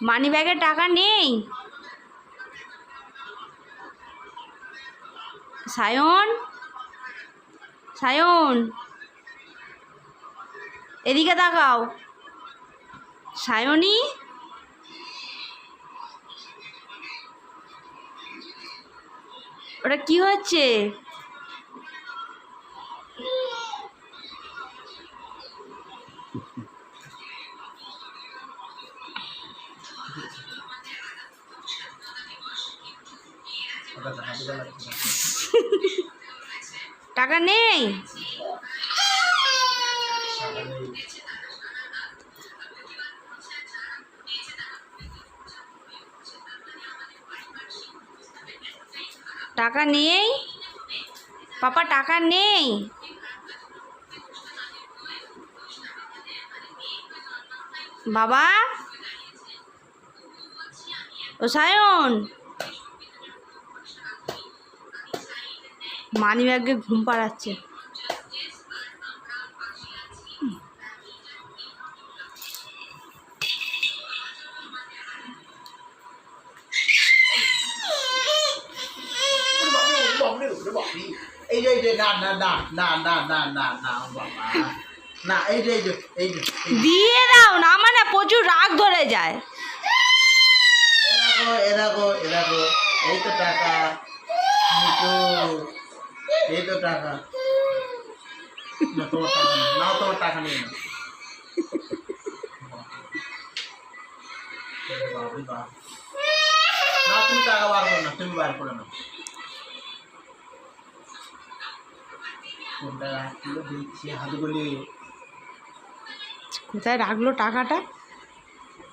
মানি ব্যাগে টাকা নেই। সায়ন, সায়ন এদিকে তাকাও। সায়নী, ওটা কি হচ্ছে? টাকা নেই। টাকা নেই পাপা, টাকা নেই। বাবা, ও সায়ন, মানি ব্যাগে ঘুম পাড়াচ্ছে। এই যে না না না না না না না না বাবা না, এই যে দিয়ে দাও না, আমার না প্রচুর রাগ ধরে যায়। এরাগো এই তো টাকা, এই তো টাকা। না তোমার টাকা নেই, না তোমার টাকা নেই না। না তুমি টাকা বার করো না, তুমি বার করে না। কোনটা রাখলো দিচ্ছি হাতগুলি। কোথায় রাখলো টাকাটা?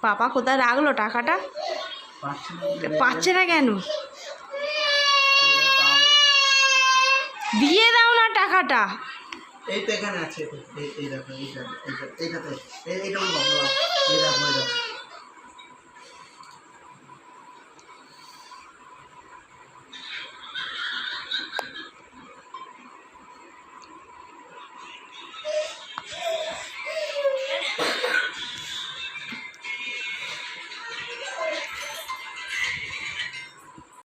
পাপা কোথায় রাখলো টাকাটা? পাচ্ছে না কেন? দিয়ে দাও না টাকাটা। এই তো এখানে আছে, এই দেখো এইটাতে এইটা বলো, এই দেখো